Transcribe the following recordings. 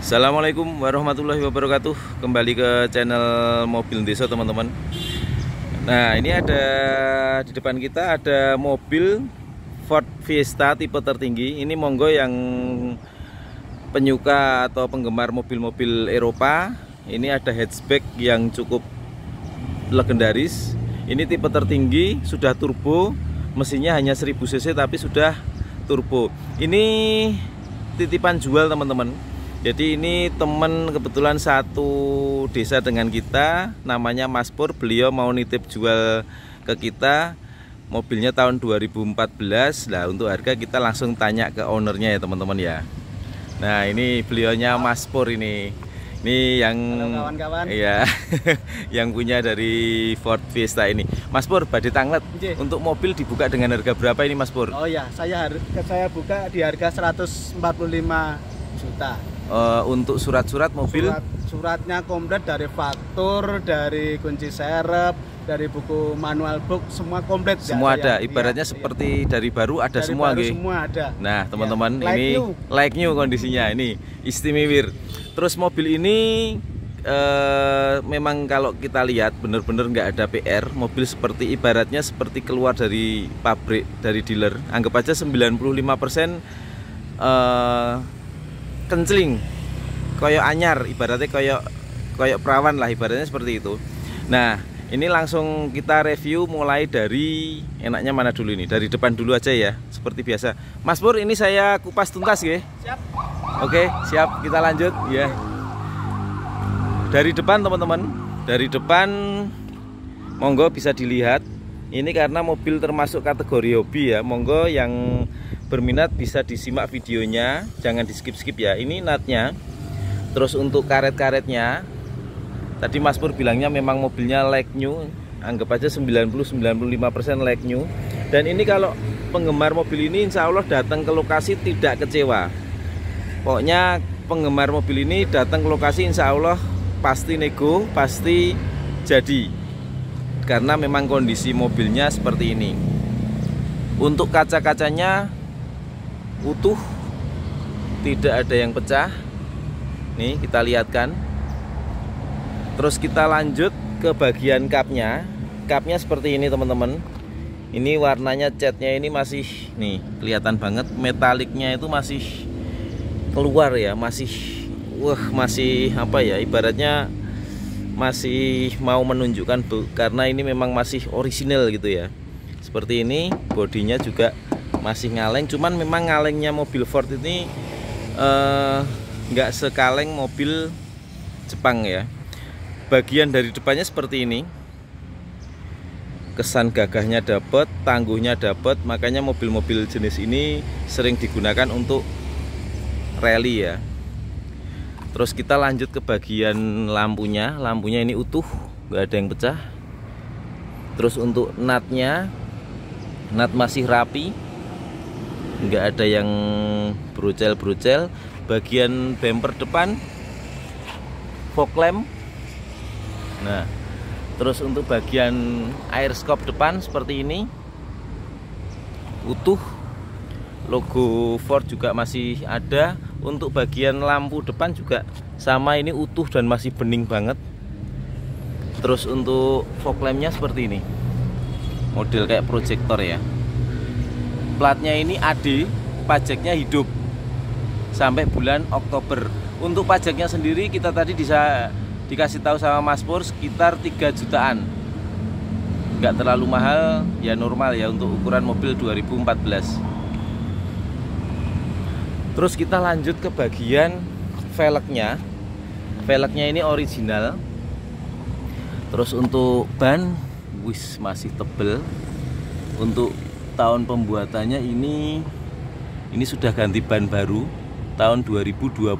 Assalamualaikum warahmatullahi wabarakatuh. Kembali ke channel Mobil Desa, teman-teman. Nah, ini ada di depan kita ada mobil Ford Fiesta tipe tertinggi. Ini monggo yang penyuka atau penggemar mobil-mobil Eropa. Ini ada hatchback yang cukup legendaris. Ini tipe tertinggi, sudah turbo. Mesinnya hanya 1000 cc tapi sudah turbo. Ini titipan jual, teman-teman. Jadi ini teman kebetulan satu desa dengan kita, namanya Mas Pur. Beliau mau nitip jual ke kita mobilnya tahun 2014. Nah, untuk harga kita langsung tanya ke ownernya ya, teman-teman ya. Nah, ini beliaunya Mas Pur ini. Ini yang kawan-kawan. Iya. Yang punya dari Ford Fiesta ini. Mas Pur, badhe tanglet. Untuk mobil dibuka dengan harga berapa ini, Mas Pur? Oh ya, saya buka di harga 145 juta. Untuk surat-surat mobil? Suratnya komplit, dari faktur, dari kunci serep, dari buku manual book, semua komplit. Semua ada, ibaratnya seperti dari baru ada, dari semua, baru semua ada. Nah, teman-teman, ya, ini like new kondisinya, ini istimewir. Terus mobil ini memang kalau kita lihat bener-bener nggak ada PR. Mobil seperti ibaratnya seperti keluar dari pabrik, dari dealer. Anggap aja 95% kencling, koyok anyar, ibaratnya koyok perawan lah, ibaratnya seperti itu. Nah, ini langsung kita review mulai dari enaknya mana dulu ini. Dari depan dulu aja ya, seperti biasa. Mas Pur, ini saya kupas tuntas ya. Siap. Oke, siap, kita lanjut ya. Dari depan, teman-teman. Dari depan monggo bisa dilihat. Ini karena mobil termasuk kategori hobi ya. Monggo yang berminat bisa disimak videonya, jangan di skip-skip ya. Ini natnya. Terus untuk karet-karetnya, tadi Mas Pur bilangnya memang mobilnya like new, anggap aja 90-95% like new. Dan ini kalau penggemar mobil ini insya Allah datang ke lokasi tidak kecewa. Pokoknya penggemar mobil ini datang ke lokasi insya Allah pasti nego, pasti jadi. Karena memang kondisi mobilnya seperti ini. Untuk kaca-kacanya utuh, tidak ada yang pecah. Nih kita lihatkan. Terus kita lanjut ke bagian kapnya. Kapnya seperti ini, teman-teman. Ini warnanya catnya ini masih nih kelihatan banget, metaliknya itu masih keluar ya, masih masih apa ya, ibaratnya masih mau menunjukkan karena ini memang masih orisinal gitu ya. Seperti ini, bodinya juga masih ngaleng, cuman memang ngalengnya mobil Ford ini nggak sekaleng mobil Jepang ya. Bagian dari depannya seperti ini, kesan gagahnya dapat, tangguhnya dapat, makanya mobil-mobil jenis ini sering digunakan untuk rally ya. Terus kita lanjut ke bagian lampunya. Lampunya ini utuh, nggak ada yang pecah. Terus untuk natnya, nat masih rapi, nggak ada yang brocel-brocel. Bagian bumper depan fog lamp. Nah, terus untuk bagian air skop depan seperti ini utuh, logo Ford juga masih ada. Untuk bagian lampu depan juga sama, ini utuh dan masih bening banget. Terus untuk fog lampnya seperti ini, model kayak proyektor ya. Platnya ini AD, pajaknya hidup sampai bulan Oktober. Untuk pajaknya sendiri kita tadi bisa dikasih tahu sama Mas Pur sekitar 3 jutaan. Nggak terlalu mahal ya, normal ya untuk ukuran mobil 2014. Terus kita lanjut ke bagian velgnya. Velgnya ini original. Terus untuk ban, masih tebel. Untuk tahun pembuatannya ini sudah ganti ban baru tahun 2022.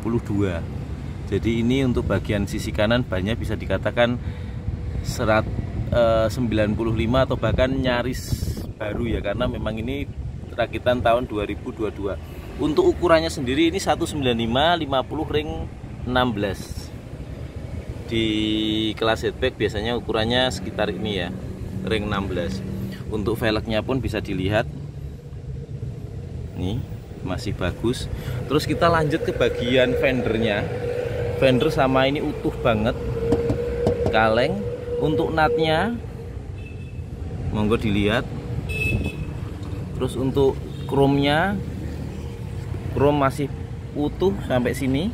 Jadi ini untuk bagian sisi kanan bannya bisa dikatakan 95 atau bahkan nyaris baru ya, karena memang ini rakitan tahun 2022. Untuk ukurannya sendiri ini 195 50 ring 16. Di kelas hatchback biasanya ukurannya sekitar ini ya, ring 16. Untuk velgnya pun bisa dilihat nih, masih bagus. Terus kita lanjut ke bagian fendernya. fender sama ini utuh banget, kaleng. Untuk natnya monggo dilihat. Terus untuk chrome-nya, chrome masih utuh sampai sini.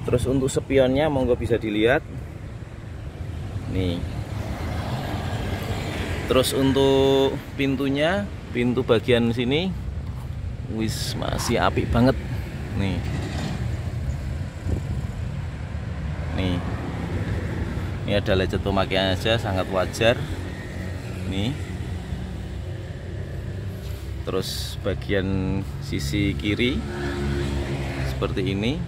Terus untuk spionnya monggo bisa dilihat nih. Terus untuk pintunya, pintu bagian sini wis masih apik banget nih. Ini ada lecet pemakaian aja, sangat wajar nih. Terus bagian sisi kiri seperti ini.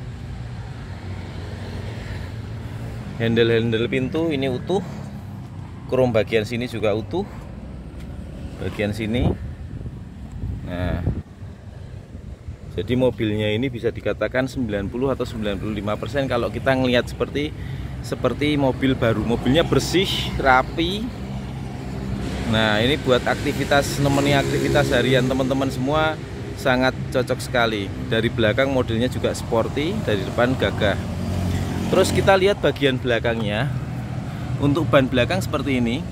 Handle pintu ini utuh. Krom bagian sini juga utuh. Bagian sini. Nah, jadi mobilnya ini bisa dikatakan 90 atau 95% kalau kita ngelihat seperti mobil baru. Mobilnya bersih, rapi. Nah, ini buat aktivitas, nemeni aktivitas harian teman-teman semua sangat cocok sekali. Dari belakang modelnya juga sporty, dari depan gagah. Terus kita lihat bagian belakangnya. Untuk ban belakang seperti ini.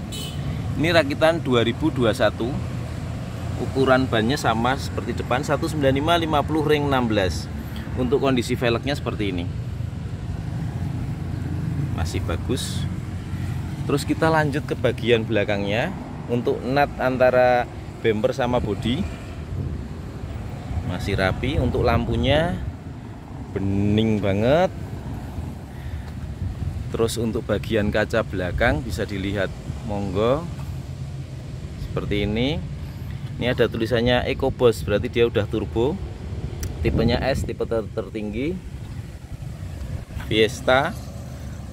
Ini rakitan 2021. Ukuran bannya sama seperti depan, 195 50 ring 16. Untuk kondisi velgnya seperti ini. Masih bagus. Terus kita lanjut ke bagian belakangnya. Untuk nut antara bumper sama bodi masih rapi. Untuk lampunya bening banget. Terus untuk bagian kaca belakang bisa dilihat monggo seperti ini. Ini ada tulisannya EcoBoost, berarti dia udah turbo. Tipenya S, tipe tertinggi Fiesta.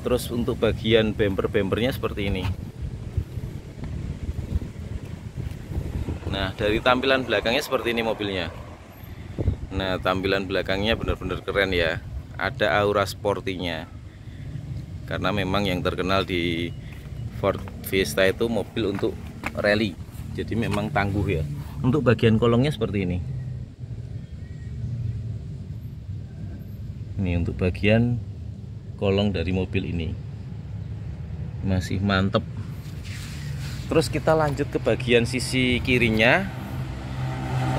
Terus untuk bagian bumpernya seperti ini. Nah, dari tampilan belakangnya seperti ini mobilnya. Nah, tampilan belakangnya benar-benar keren ya. Ada aura sportinya. Karena memang yang terkenal di Ford Fiesta itu mobil untuk rally. Jadi memang tangguh ya. Untuk bagian kolongnya seperti ini. Ini untuk bagian kolong dari mobil ini masih mantep. Terus kita lanjut ke bagian sisi kirinya.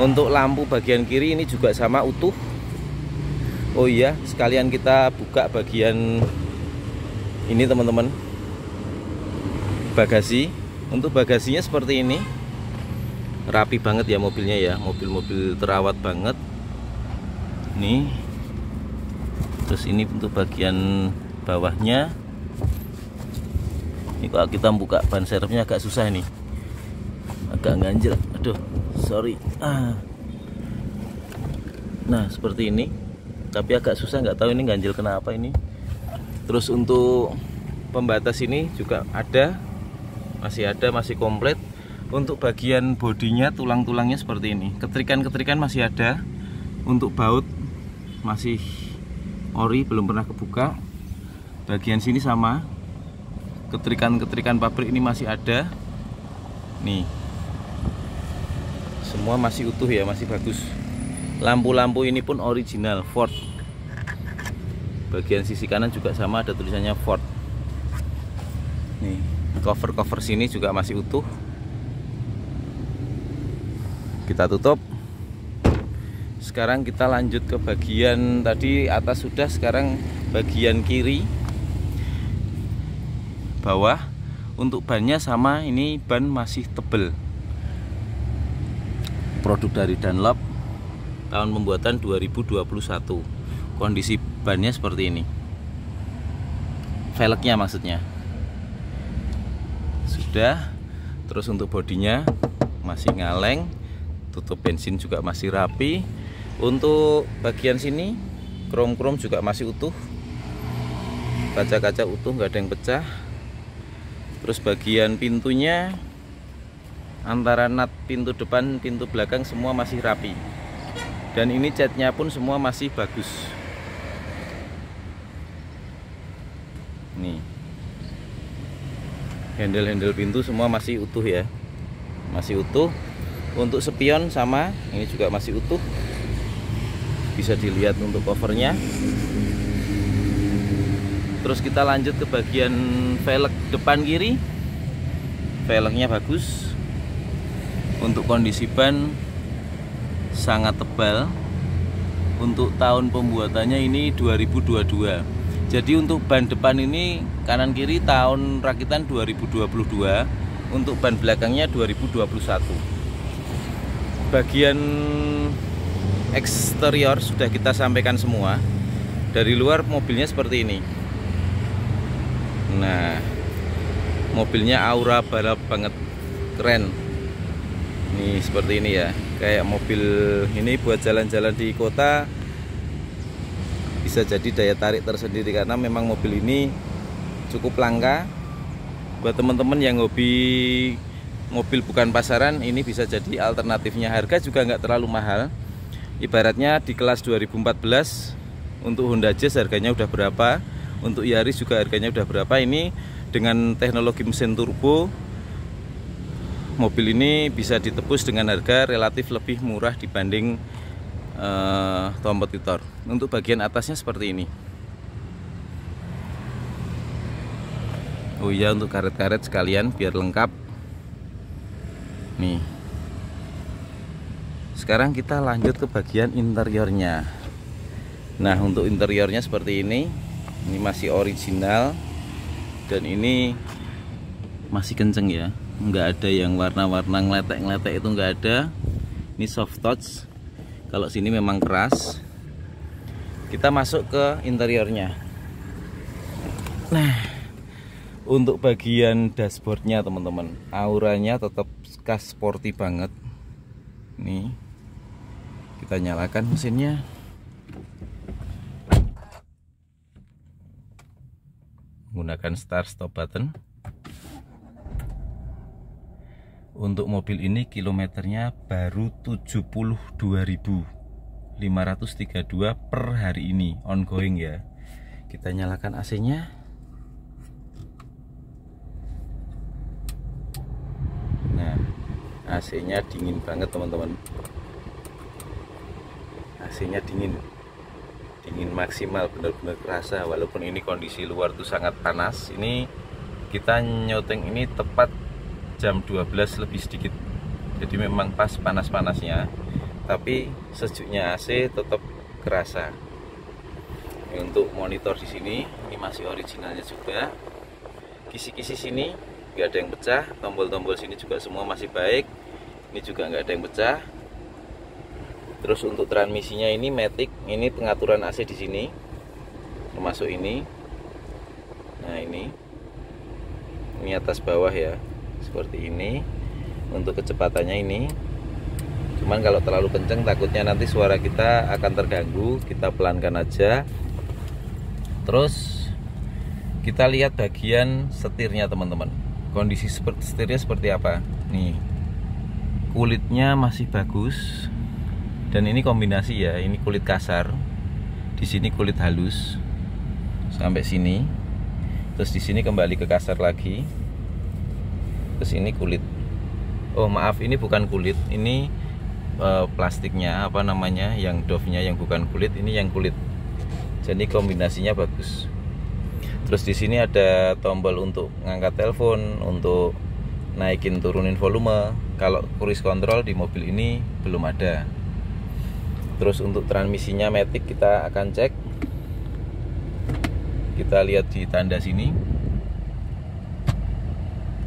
Untuk lampu bagian kiri ini juga sama utuh. Oh iya, sekalian kita buka bagian ini teman-teman, bagasi. Untuk bagasinya seperti ini, rapi banget ya mobilnya ya, mobil-mobil terawat banget nih. Terus ini untuk bagian bawahnya. Ini kalau kita buka ban serepnya agak susah ini, agak ganjel. Aduh, sorry. Nah seperti ini, tapi agak susah, nggak tahu ini ganjil kenapa ini. Terus untuk pembatas ini juga masih komplit. Untuk bagian bodinya, tulang-tulangnya seperti ini. Ketrikan-ketrikan masih ada. Untuk baut masih ori, belum pernah kebuka. Bagian sini sama, ketrikan-ketrikan pabrik ini masih ada nih. Semua masih utuh ya, masih bagus. Lampu-lampu ini pun original Ford. Bagian sisi kanan juga sama, ada tulisannya Ford nih. Cover sini juga masih utuh. Kita tutup. Sekarang kita lanjut ke bagian tadi atas sudah, sekarang bagian kiri bawah. Untuk bannya sama, ini ban masih tebel. Produk dari Dunlop, tahun pembuatan 2021. Kondisi bannya seperti ini. Velgnya maksudnya. Sudah. Terus untuk bodinya masih ngaleng. Tutup bensin juga masih rapi. Untuk bagian sini krom-krom juga masih utuh. Kaca-kaca utuh, nggak ada yang pecah. Terus bagian pintunya, antara nut pintu depan, pintu belakang semua masih rapi. Dan ini catnya pun semua masih bagus. Nih, handle pintu semua masih utuh ya, masih utuh. Untuk spion sama, ini juga masih utuh. Bisa dilihat untuk covernya. Terus kita lanjut ke bagian velg depan kiri. Velgnya bagus. Untuk kondisi ban sangat tebal. Untuk tahun pembuatannya ini 2022. Jadi untuk ban depan ini kanan kiri tahun rakitan 2022. Untuk ban belakangnya 2021. Bagian eksterior sudah kita sampaikan semua. Dari luar mobilnya seperti ini. Nah, mobilnya aura balap banget, keren. Nih seperti ini ya, kayak mobil ini buat jalan-jalan di kota bisa jadi daya tarik tersendiri, karena memang mobil ini cukup langka. Buat teman-teman yang hobi mobil bukan pasaran, ini bisa jadi alternatifnya. Harga juga nggak terlalu mahal. Ibaratnya di kelas 2014 untuk Honda Jazz harganya udah berapa, untuk Yaris juga harganya udah berapa. Ini dengan teknologi mesin turbo, mobil ini bisa ditebus dengan harga relatif lebih murah dibanding kompetitor. Untuk bagian atasnya seperti ini. Oh iya, untuk karet-karet sekalian biar lengkap. Nih. Sekarang kita lanjut ke bagian interiornya. Nah, untuk interiornya seperti ini. Ini masih original dan ini masih kenceng ya. Nggak ada yang warna-warna ngeletek-ngeletek, itu nggak ada. Ini soft touch. Kalau sini memang keras. Kita masuk ke interiornya. Nah, untuk bagian dashboardnya teman-teman, auranya tetap khas sporty banget. Nih, kita nyalakan mesinnya. Menggunakan start stop button. Untuk mobil ini kilometernya baru 72.532 per hari ini, ongoing ya. Kita nyalakan AC-nya. Nah, AC-nya dingin banget teman-teman. AC-nya dingin maksimal, benar-benar kerasa. Walaupun ini kondisi luar tuh sangat panas. Ini kita nyoteng ini tepat jam 12 lebih sedikit. Jadi memang pas panas-panasnya, tapi sejuknya AC tetap kerasa. Untuk monitor di sini, ini masih originalnya juga. Kisi-kisi sini nggak ada yang pecah. Tombol-tombol sini juga semua masih baik. Ini juga nggak ada yang pecah. Terus untuk transmisinya ini matic, ini pengaturan AC di sini, termasuk ini. Nah ini atas bawah ya, seperti ini. Untuk kecepatannya ini, cuman kalau terlalu kenceng takutnya nanti suara kita akan terganggu. Kita pelankan aja. Terus kita lihat bagian setirnya teman-teman. Kondisi setirnya seperti apa? Nih, kulitnya masih bagus. Dan ini kombinasi ya, ini kulit kasar, di sini kulit halus sampai sini, terus di sini kembali ke kasar lagi, terus ini kulit. Oh maaf, ini bukan kulit, ini plastiknya apa namanya, yang doff-nya yang bukan kulit, ini yang kulit. Jadi kombinasinya bagus. Terus di sini ada tombol untuk ngangkat telepon, untuk naikin turunin volume. Kalau cruise control di mobil ini belum ada. Terus untuk transmisinya matic kita akan cek. Kita lihat di tanda sini.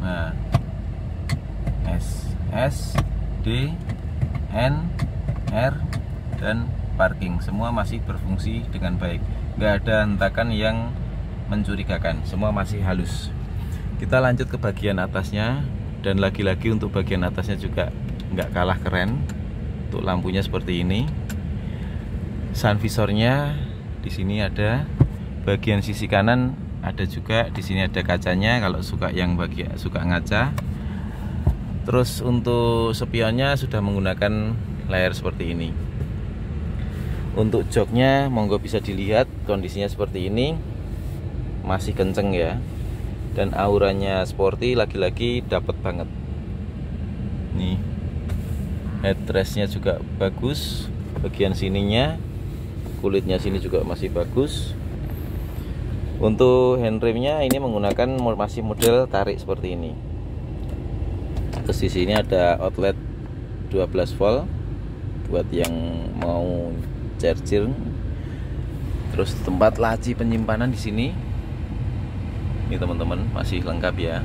Nah, S, D, N, R, dan parking semua masih berfungsi dengan baik. Nggak ada hentakan yang mencurigakan, semua masih halus. Kita lanjut ke bagian atasnya, dan lagi-lagi untuk bagian atasnya juga nggak kalah keren. Untuk lampunya seperti ini. Sun visornya di sini ada, bagian sisi kanan ada juga, di sini ada kacanya kalau suka yang suka ngaca. Terus untuk spionnya sudah menggunakan layar seperti ini. Untuk joknya monggo bisa dilihat, kondisinya seperti ini, masih kenceng ya, dan auranya sporty, lagi-lagi dapat banget. Nih, headrestnya juga bagus, bagian sininya, kulitnya sini juga masih bagus. Untuk handremnya ini menggunakan masih model tarik seperti ini. Terus di sini ada outlet 12 volt buat yang mau charger. Terus tempat laci penyimpanan di sini. Ini teman-teman masih lengkap ya.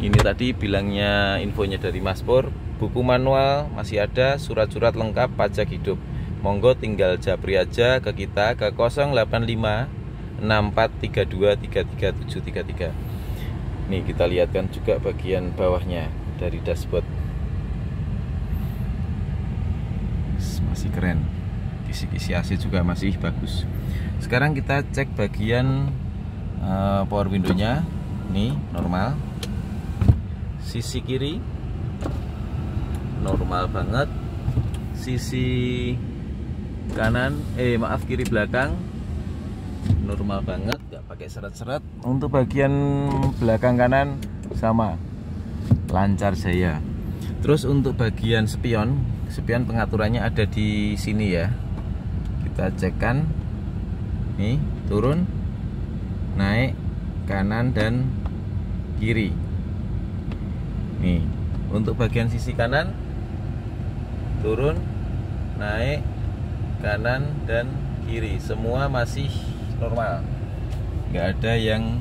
Ini tadi bilangnya infonya dari Mas Pur. Buku manual masih ada, surat-surat lengkap, pajak hidup. Monggo tinggal japri aja ke kita ke 085 6432 33733. Nih kita lihatkan juga bagian bawahnya dari dashboard. Masih keren. Kisi-kisi AC juga masih bagus. Sekarang kita cek bagian power window-nya. Nih normal. Sisi kiri normal banget. Sisi kanan kiri belakang normal banget, nggak pakai seret-seret. Untuk bagian belakang kanan sama lancar jaya. Terus untuk bagian spion pengaturannya ada di sini ya. Kita cekkan nih, turun, naik, kanan dan kiri. Nih untuk bagian sisi kanan turun, naik, kanan dan kiri, semua masih normal, nggak ada yang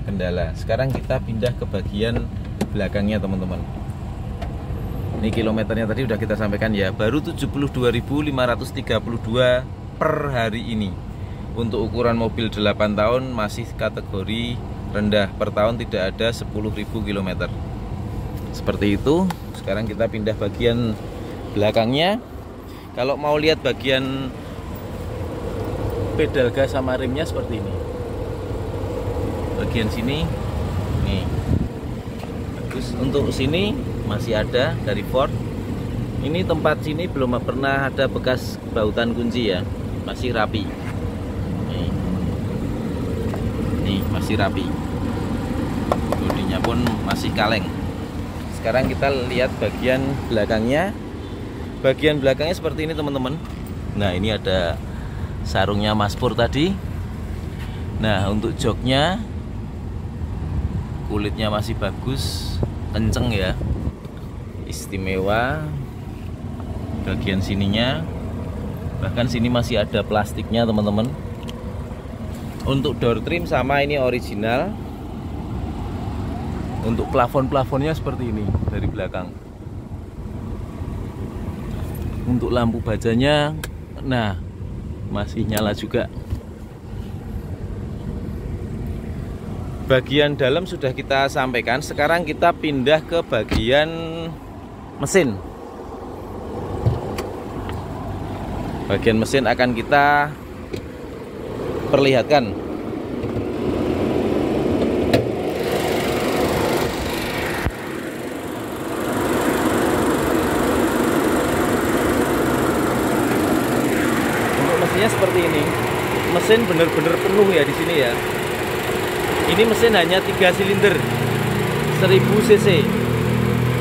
kendala. Sekarang kita pindah ke bagian belakangnya teman-teman. Ini kilometernya tadi udah kita sampaikan ya, baru 72.532 per hari ini. Untuk ukuran mobil 8 tahun masih kategori rendah, per tahun tidak ada 10.000 km. Seperti itu. Sekarang kita pindah bagian belakangnya. Kalau mau lihat bagian pedal gas sama remnya seperti ini. Bagian sini nih bagus. Untuk sini masih ada dari Ford. Ini tempat sini belum pernah ada bekas bautan kunci ya, masih rapi. Nih masih rapi. Bodinya pun masih kaleng. Sekarang kita lihat bagian belakangnya. Bagian belakangnya seperti ini teman-teman. Nah ini ada sarungnya Mas Pur tadi. Nah untuk joknya kulitnya masih bagus, kenceng ya, istimewa. Bagian sininya bahkan sini masih ada plastiknya teman-teman. Untuk door trim sama ini original. Untuk plafon-plafonnya seperti ini dari belakang. Untuk lampu bajanya, nah masih nyala juga. Bagian dalam sudah kita sampaikan. Sekarang kita pindah ke bagian mesin. Bagian mesin akan kita perlihatkan. Untuk mesinnya seperti ini. Mesin benar-benar penuh ya di sini ya. Ini mesin hanya 3 silinder 1000 cc.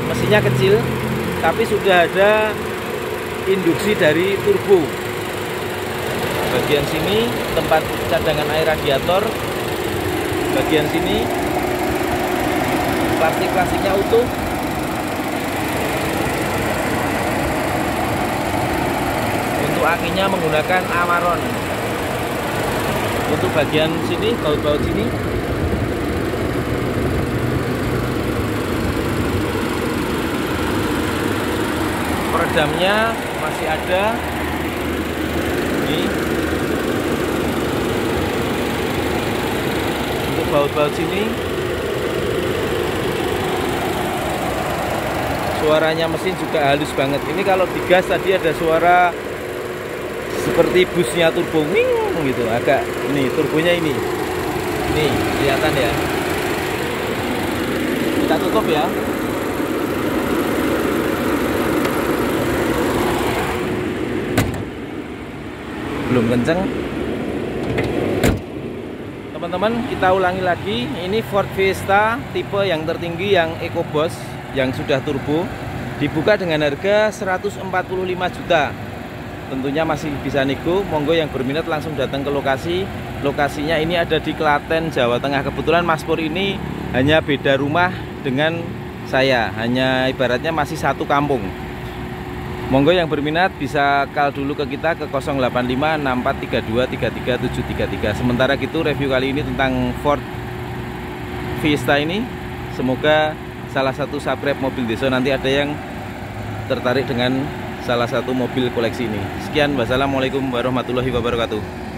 Mesinnya kecil tapi sudah ada induksi dari turbo. Bagian sini tempat cadangan air radiator. Bagian sini plastik-plastiknya utuh. Untuk akinya menggunakan Amaron. Untuk bagian sini, baut-baut sini peredamnya masih ada. Ini untuk baut-baut sini suaranya mesin juga halus banget. Ini kalau digas tadi ada suara seperti busnya turbo wing gitu, agak ini turbonya ini kelihatan ya. Kita tutup ya. Belum kenceng teman-teman. Kita ulangi lagi. Ini Ford Fiesta tipe yang tertinggi, yang EcoBoost, yang sudah turbo, dibuka dengan harga 145 juta. Tentunya masih bisa nego. Monggo yang berminat langsung datang ke lokasi Lokasinya ini ada di Klaten, Jawa Tengah. Kebetulan Mas Pur ini hanya beda rumah dengan saya, hanya ibaratnya masih satu kampung. Monggo yang berminat bisa call dulu ke kita ke 085643233733. Sementara gitu review kali ini tentang Ford Fiesta ini. Semoga salah satu subscribe mobil Deso nanti ada yang tertarik dengan salah satu mobil koleksi ini. Sekian, wassalamualaikum warahmatullahi wabarakatuh.